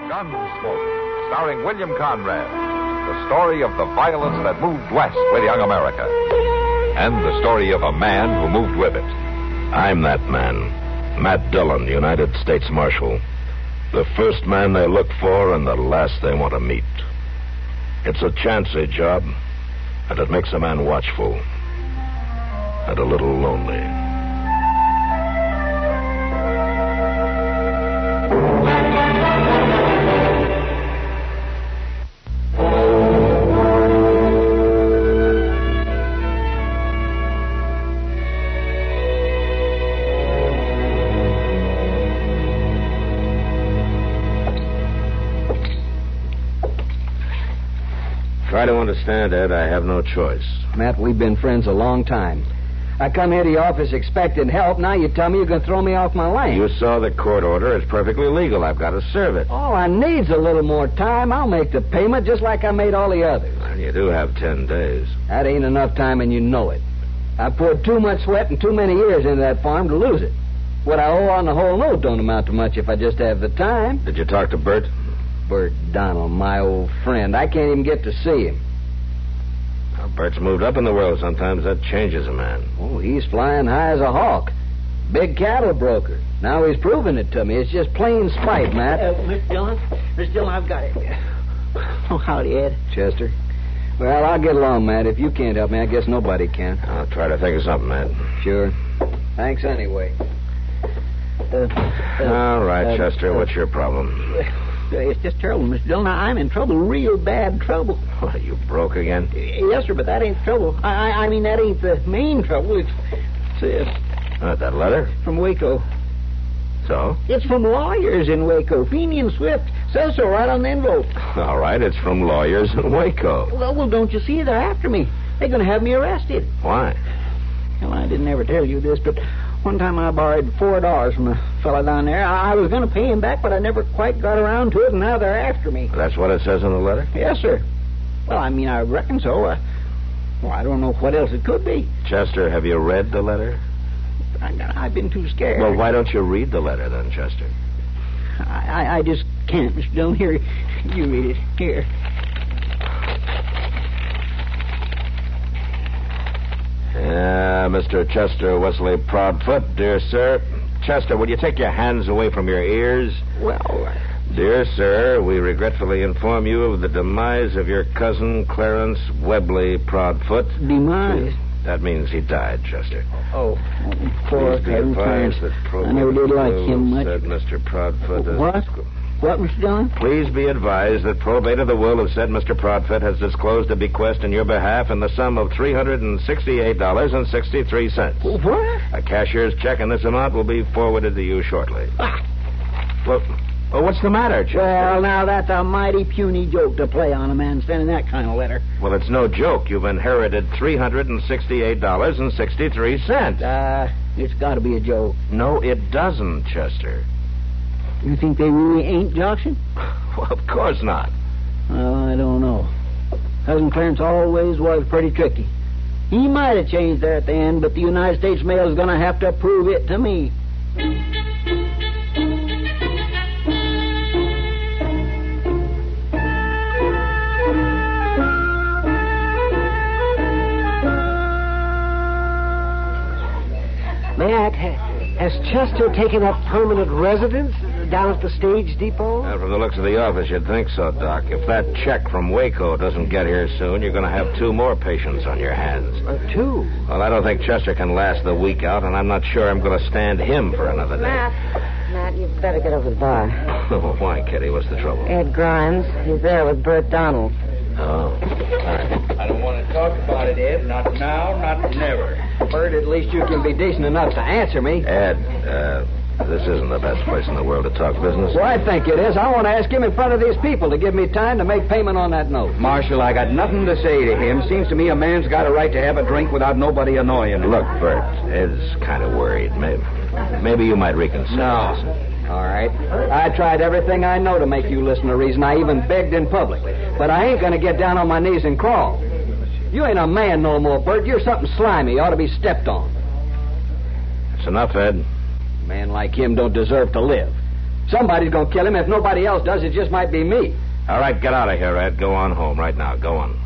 Gunsmoke, starring William Conrad. The story of the violence that moved west with young America. And the story of a man who moved with it. I'm that man, Matt Dillon, United States Marshal. The first man they look for and the last they want to meet. It's a chancy job, and it makes a man watchful and a little lonely. Try to understand, Ed. I have no choice. Matt, we've been friends a long time. I come here to your office expecting help. Now you tell me you're going to throw me off my lane. You saw the court order. It's perfectly legal. I've got to serve it. All I need's a little more time. I'll make the payment just like I made all the others. And you do have 10 days. That ain't enough time, and you know it. I poured too much sweat and too many years into that farm to lose it. What I owe on the whole note don't amount to much if I just have the time. Did you talk to Bert? Bert Donald, my old friend. I can't even get to see him. Well, Bert's moved up in the world. Sometimes that changes a man. Oh, he's flying high as a hawk. Big cattle broker. Now he's proving it to me. It's just plain spite, Matt. Miss Dillon, I've got it. Oh, howdy, Ed. Chester. Well, I'll get along, Matt. If you can't help me, I guess nobody can. I'll try to think of something, Matt. Sure. Thanks anyway. All right, Chester, what's your problem? It's just terrible, Miss Dillon. I'm in trouble, real bad trouble. What, you broke again? Yes, sir, but that ain't trouble. I mean, that ain't the main trouble. It's That letter? from Waco. So? It's from lawyers in Waco. Feeney and Swift says so right on the envelope. All right, it's from lawyers in Waco. Well, don't you see? They're after me. They're going to have me arrested. Why? Well, I didn't ever tell you this, but one time I borrowed $4 from a fellow down there. I was going to pay him back, but I never quite got around to it, and now they're after me. That's what it says in the letter? Yes, sir. Well, I mean, I reckon so. I don't know what else it could be. Chester, have you read the letter? I've been too scared. Well, why don't you read the letter then, Chester? I just can't, Mr. Dillon. Here, you read it. Here. Mr. Chester Wesley Proudfoot, dear sir. Chester, would you take your hands away from your ears? Well, Dear sir, we regretfully inform you of the demise of your cousin, Clarence Webley Proudfoot. Demise? That means he died, Chester. Oh, poor Please be advised that I never did like him much. Said Mr. Proudfoot. What, Mr. Dillon? Please be advised that probate of the will of said Mr. Proudfoot has disclosed a bequest in your behalf in the sum of $368.63. What? A cashier's check in this amount will be forwarded to you shortly. Well, what's the matter, Chester? Well, now that's a mighty puny joke to play on a man sending that kind of letter. Well, it's no joke. You've inherited $368.63. It's got to be a joke. No, it doesn't, Chester. You think they really ain't joshing? Well, of course not. Well, I don't know. Cousin Clarence always was pretty tricky. He might have changed there at the end, but the United States mail is going to have to prove it to me. Matt, has Chester taken up permanent residence down at the stage depot? From the looks of the office, you'd think so, Doc. If that check from Waco doesn't get here soon, you're going to have 2 more patients on your hands. 2? Well, I don't think Chester can last the week out, and I'm not sure I'm going to stand him for another day. Matt, you'd better get over to the bar. Oh, why, Kitty? What's the trouble? Ed Grimes. He's there with Bert Donald. Oh. I don't want to talk about it, Ed. Not now, not never. Bert, at least you can be decent enough to answer me. Ed, this isn't the best place in the world to talk business. Well, I think it is. I want to ask him in front of these people to give me time to make payment on that note. Marshal, I got nothing to say to him. Seems to me a man's got a right to have a drink without nobody annoying him. Look, Bert, Ed's kind of worried. Maybe you might reconsider. No. All right. I tried everything I know to make you listen to reason. I even begged in public. But I ain't going to get down on my knees and crawl. You ain't a man no more, Bert. You're something slimy. You ought to be stepped on. That's enough, Ed. A man like him don't deserve to live. Somebody's going to kill him. If nobody else does, it just might be me. All right, get out of here, Ed. Go on home right now. Go on.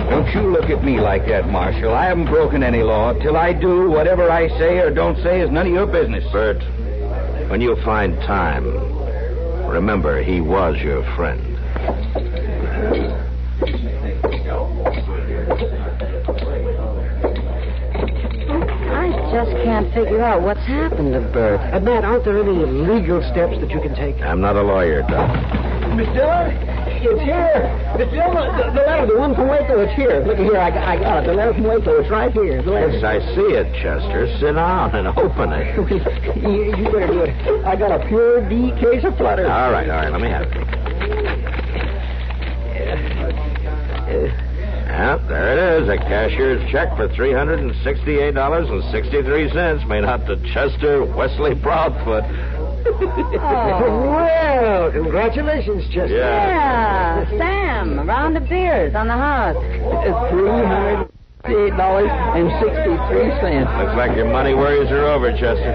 Don't you look at me like that, Marshal. I haven't broken any law. Till I do, whatever I say or don't say is none of your business. Bert, when you find time, remember he was your friend. I just can't figure out what's happened to Bert. Matt, aren't there any legal steps that you can take? I'm not a lawyer, Doc. Miss Dillon, it's here. Miss Dillon, the letter, the one from Waco, it's here. Look here, I got it. The letter from Waco, it's right here. The letter. Yes, I see it, Chester. Sit down and open it. You better do it. I got a pure D case of flutter. All right, let me have it. Yeah, there it is. A cashier's check for $368.63 made out to Chester Wesley Proudfoot. Well, congratulations, Chester. Yeah, Sam, a round of beers on the house. $368.63. Looks like your money worries are over, Chester.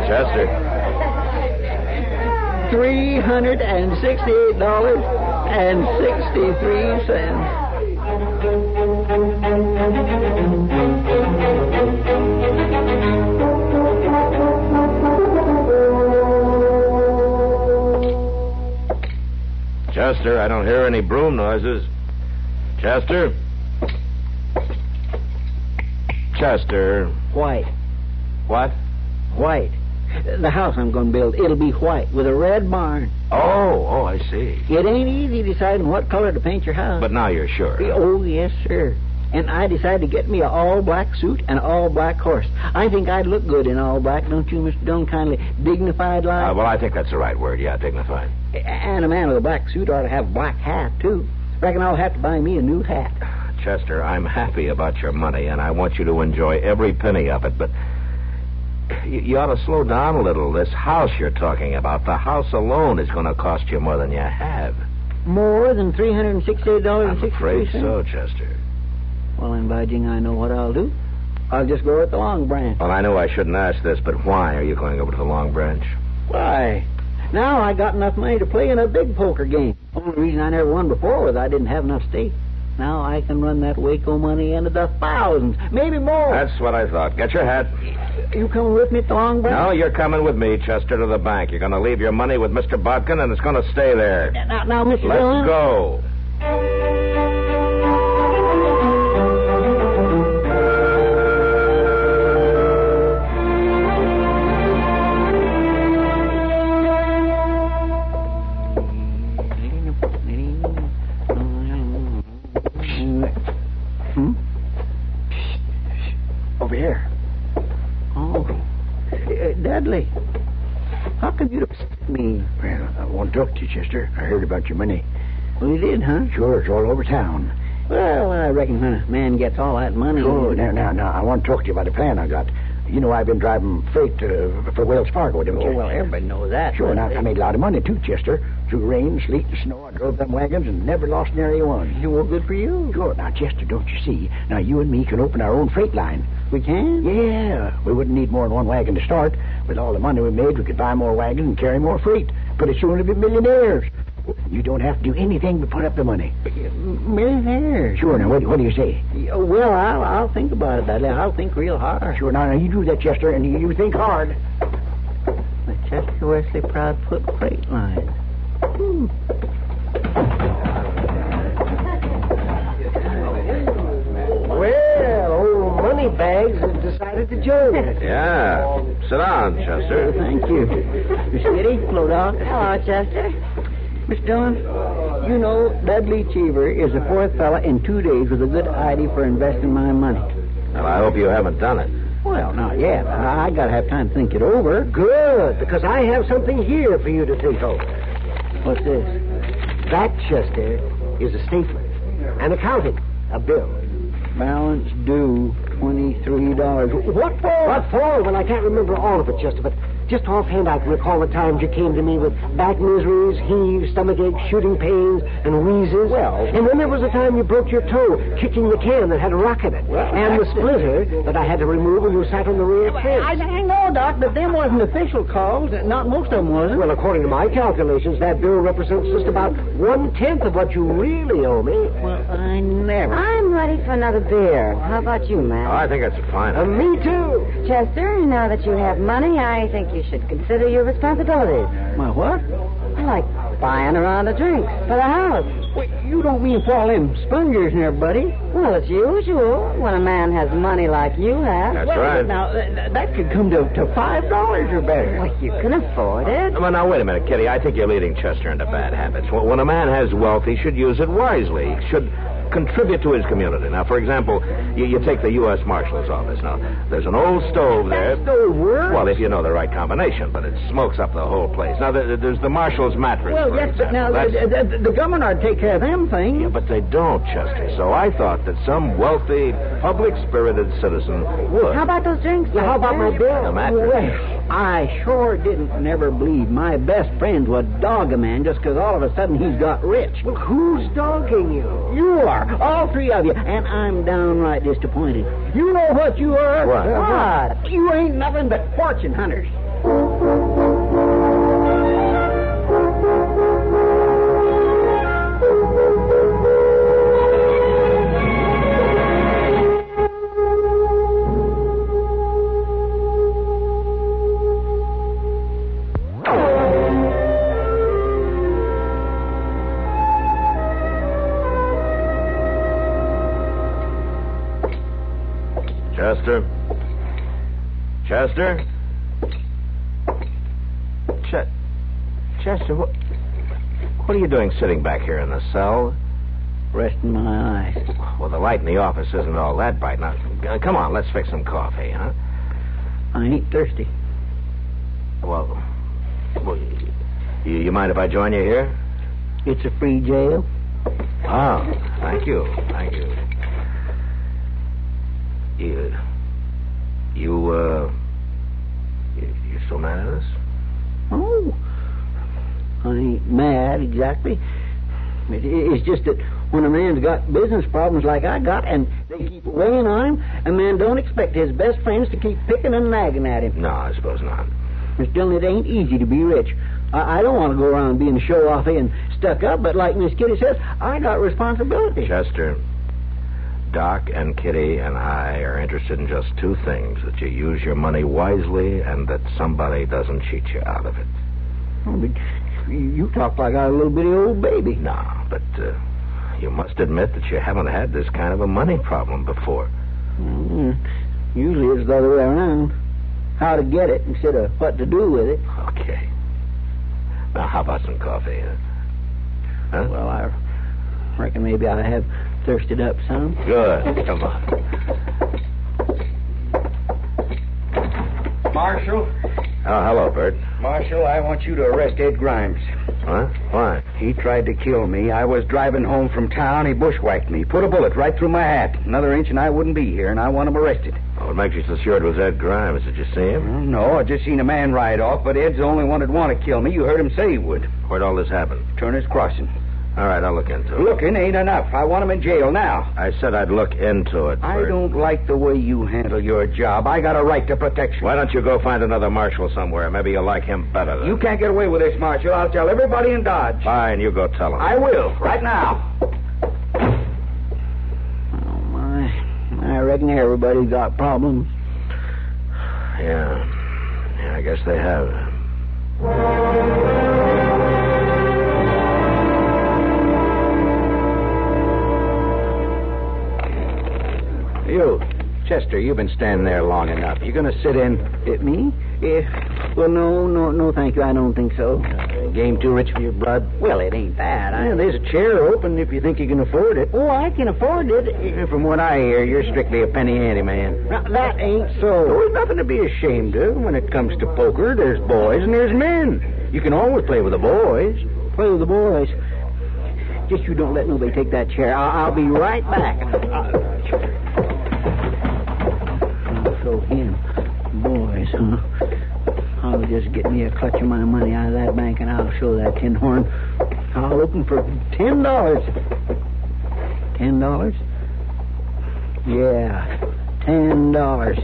Chester. $368.63. Chester, I don't hear any broom noises. Chester? Chester. White. What? White. The house I'm going to build, it'll be white with a red barn. Oh, I see. It ain't easy deciding what color to paint your house. But now you're sure. Oh, yes, sir. And I decided to get me an all-black suit and an all-black horse. I think I'd look good in all black, don't you, Mr. Dillon? Kindly dignified like. Well, I think that's the right word. Yeah, dignified. And a man with a black suit ought to have a black hat, too. Reckon I'll have to buy me a new hat. Chester, I'm happy about your money, and I want you to enjoy every penny of it, but you ought to slow down a little. This house you're talking about, the house alone is going to cost you more than you have. More than $368.63? I'm afraid so, Chester. Well, then, by jing, I know what I'll do. I'll just go at the Long Branch. Well, I know I shouldn't ask this, but why are you going over to the Long Branch? Why? Now I got enough money to play in a big poker game. Only reason I never won before was I didn't have enough stake. Now I can run that Waco money into the thousands, maybe more. That's what I thought. Get your hat. You coming with me at the Long Branch? No, you're coming with me, Chester, to the bank. You're going to leave your money with Mr. Bodkin, and it's going to stay there. Now, Mr. Let's Dillon. go. Over here. Oh. Dudley. How come you upset me? Well, I want to talk to you, Chester. I heard about your money. Well, you did, huh? Sure, it's all over town. Well, I reckon when a man gets all that money... Sure, now, I want to talk to you about a plan I got. You know, I've been driving freight for Wells Fargo, don't you? Oh, well, everybody knows that. Sure, now, I made a lot of money, too, Chester. Through rain, sleet, and snow, I drove them wagons and never lost nary one. Well, good for you. Sure. Now, Chester, don't you see? Now, you and me can open our own freight line. We can? Yeah. We wouldn't need more than one wagon to start. With all the money we made, we could buy more wagons and carry more freight. Pretty soon we'll be millionaires. You don't have to do anything but put up the money. Millionaires? Sure. Now, what do you say? Well, I'll think about it, Dudley. I'll think real hard. Sure. Now, you do that, Chester, and you think hard. The Chester Wesley Proudfoot Freight Line. Well, old Moneybags has decided to join us. Yeah. Sit down, Chester. Thank you. Miss Kitty, hello, Doc. Hello, Chester. Miss Dillon, you know Dudley Cheever is the fourth fella in 2 days with a good idea for investing my money. Well, I hope you haven't done it. Well, not yet. I got to have time to think it over. Good, because I have something here for you to think over. What's this? That, Chester, is a statement. An accounting. A bill. Balance due $23. What for? What for? Well, I can't remember all of it, Chester, but Just offhand, I can recall the times you came to me with back miseries, heaves, stomach aches, shooting pains, and wheezes. Well... And then there was the time you broke your toe kicking the can that had a rock in it. Well, and the splitter that I had to remove when you sat on the rear fence. I know, Doc, but them wasn't official calls. Not most of them wasn't. Well, according to my calculations, that bill represents just about 1/10 of what you really owe me. Well, I never... I'm ready for another beer. How about you, Matt? I think that's fine. Me too. Chester, now that you have money, I think you should consider your responsibilities. My what? Like buying a round of drinks for the house. Wait, you don't mean for all them spongers and everybody? Well, as usual, when a man has money like you have. That's Well, right. Now, that could come to $5 or better. Well, you can afford it. Well, now, wait a minute, Kitty. I think you're leading Chester into bad habits. When a man has wealth, he should use it wisely. He should contribute to his community. Now, for example, you take the U.S. Marshal's office. Now, there's an old stove there. That stove works? Well, if you know the right combination, but it smokes up the whole place. Now, there's the Marshal's mattress, Well, for yes, but example. now That's- the government ought to take care of them things. Yeah, but they don't, Chester. So I thought that some wealthy, public-spirited citizen would. How about those drinks? Now, how about my Chester? bill? The mattress. Well, I sure didn't never believe my best friend would dog a man just because all of a sudden he's got rich. Well, who's dogging you? You are, all three of you, and I'm downright disappointed. You know what you are? What? What? You ain't nothing but fortune hunters. Chester? Chester? Chester, what are you doing sitting back here in the cell? Resting my eyes. Well, the light in the office isn't all that bright. Now, come on, let's fix some coffee, huh? I ain't thirsty. Well, you mind if I join you here? It's a free jail. Oh, thank you. Thank you. You still mad at us? Oh, I ain't mad exactly. It's just that when a man's got business problems like I got and they keep weighing on him, a man don't expect his best friends to keep picking and nagging at him. No, I suppose not. Miss Dillon, it ain't easy to be rich. I don't want to go around being show-offy and stuck up, but like Miss Kitty says, I got responsibility. Chester, Doc and Kitty and I are interested in just two things: that you use your money wisely and that somebody doesn't cheat you out of it. Oh, but you talk like I was a little bitty old baby. No, but you must admit that you haven't had this kind of a money problem before. Usually it's the other way around. How to get it instead of what to do with it. Okay. Now, how about some coffee? Huh? Well, I reckon maybe I have thirsted up some. Good. Come on. Marshal? Oh, hello, Bert. Marshal, I want you to arrest Ed Grimes. Huh? Why? He tried to kill me. I was driving home from town. He bushwhacked me. Put a bullet right through my hat. Another inch and I wouldn't be here, and I want him arrested. Oh, what makes you so sure it was Ed Grimes? Did you see him? No, I just seen a man ride off, but Ed's the only one that'd want to kill me. You heard him say he would. Where'd all this happen? Turner's Crossing. All right, I'll look into it. Looking ain't enough. I want him in jail now. I said I'd look into it, I Bert. don't like the way you handle your job. I got a right to protection. Why don't you go find another marshal somewhere? Maybe you'll like him better than... You can't get away with this, Marshal. I'll tell everybody in Dodge. Fine, you go tell him. I will, right now. Oh, my. I reckon everybody's got problems. Yeah, I guess they have. You, Chester, you've been standing there long enough. You going to sit in? Me? Well, no, thank you. I don't think so. Game too rich for your blood? Well, it ain't that. There's a chair open if you think you can afford it. Oh, I can afford it. From what I hear, you're strictly a penny ante man. Now, that ain't so. There's nothing to be ashamed of when it comes to poker. There's boys and there's men. You can always play with the boys. Play with the boys. Just you don't let nobody take that chair. I'll be right back. So him, boys, huh? How's I'll just get me a clutch of my money out of that bank, and I'll show that tin horn. I'll open for $10. $10? Yeah, $10.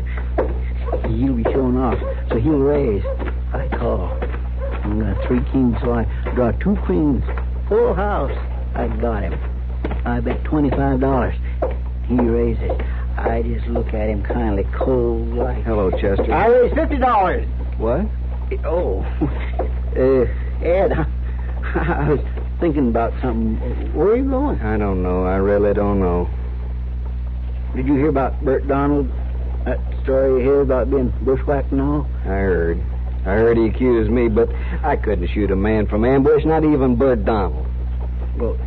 He'll be showing off, so he'll raise. I call. I got 3 kings, so I draw 2 queens. Full house. I got him. I bet $25. He raises. I just look at him kindly cold like. Hello, Chester. I raised $50. What? Oh, Ed, I was thinking about something. Where are you going? I don't know. I really don't know. Did you hear about Bert Donald? That story here about being bushwhacked and all? I heard he accused me, but I couldn't shoot a man from ambush, not even Bert Donald. Well,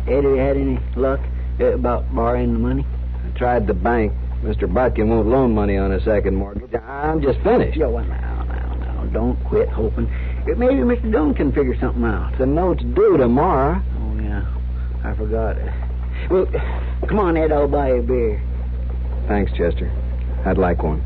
Ed, have you had any luck about borrowing the money? I tried the bank. Mr. Botkin won't loan money on a second mortgage. I'm just finished. Yeah, well, now. Don't quit hoping. Maybe Mr. Dillon can figure something out. The note's due tomorrow. Oh, yeah. I forgot. Well, come on, Ed. I'll buy you a beer. Thanks, Chester. I'd like one.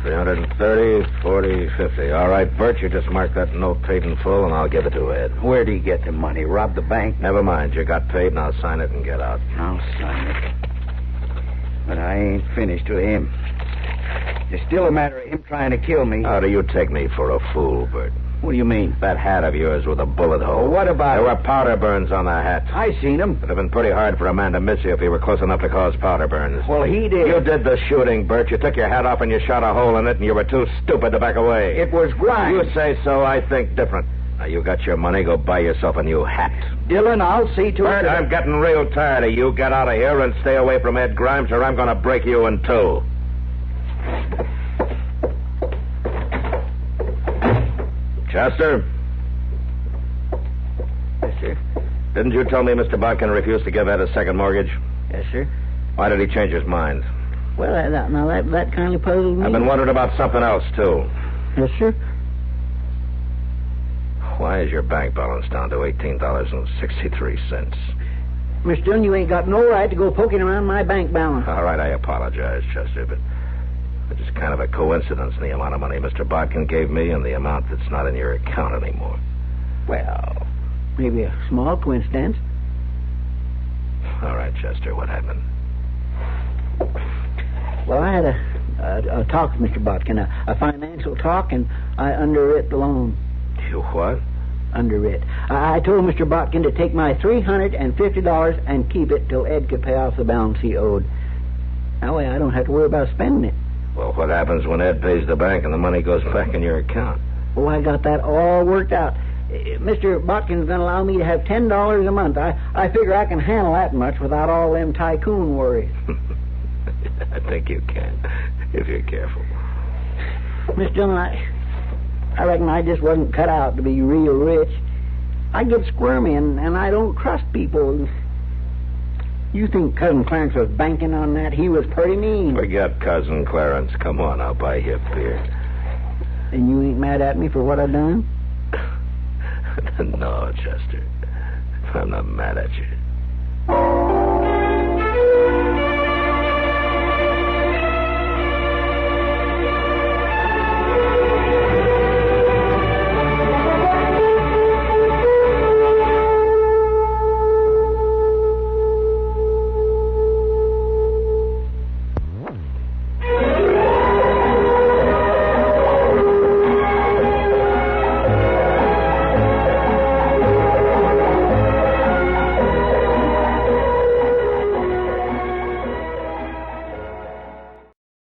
$330, $40, $50. All right, Bert, you just mark that note paid in full, and I'll give it to Ed. Where'd he get the money? Rob the bank? Never mind. You got paid, and I'll sign it and get out. I'll sign it. But I ain't finished with him. It's still a matter of him trying to kill me. How do you take me for a fool, Bert? What do you mean? That hat of yours with a bullet hole. Well, what about There it? were powder burns on the hat. I seen him. It'd have been pretty hard for a man to miss you if he were close enough to cause powder burns. Well, he did. You did the shooting, Bert. You took your hat off and you shot a hole in it, and you were too stupid to back away. It was Grimes. You say so, I think different. Now, you got your money, go buy yourself a new hat. Dillon, I'll see to Bert, it. I'm getting real tired of you. Get out of here and stay away from Ed Grimes, or I'm going to break you in two. Chester? Yes, sir. Didn't you tell me Mr. Botkin refused to give Ed a second mortgage? Yes, sir. Why did he change his mind? Well, that kind of puzzled me. I've been wondering about something else, too. Yes, sir. Why is your bank balance down to $18.63? Miss Dillon, you ain't got no right to go poking around my bank balance. All right, I apologize, Chester, but it's just kind of a coincidence in the amount of money Mr. Botkin gave me and the amount that's not in your account anymore. Well, maybe a small coincidence. All right, Chester, what happened? Well, I had a talk with Mr. Botkin, a financial talk, and I underwrit the loan. You what? Underwrit. I told Mr. Botkin to take my $350 and keep it till Ed could pay off the balance he owed. That way I don't have to worry about spending it. Well, what happens when Ed pays the bank and the money goes back in your account? Oh, I got that all worked out. Mr. Botkin's going to allow me to have $10 a month. I figure I can handle that much without all them tycoon worries. I think you can, if you're careful. Miss Dillon, I reckon I just wasn't cut out to be real rich. I get squirmy, and I don't trust people. You think Cousin Clarence was banking on that? He was pretty mean. Forget Cousin Clarence. Come on, I'll buy you a beer. And you ain't mad at me for what I done? No, Chester. I'm not mad at you.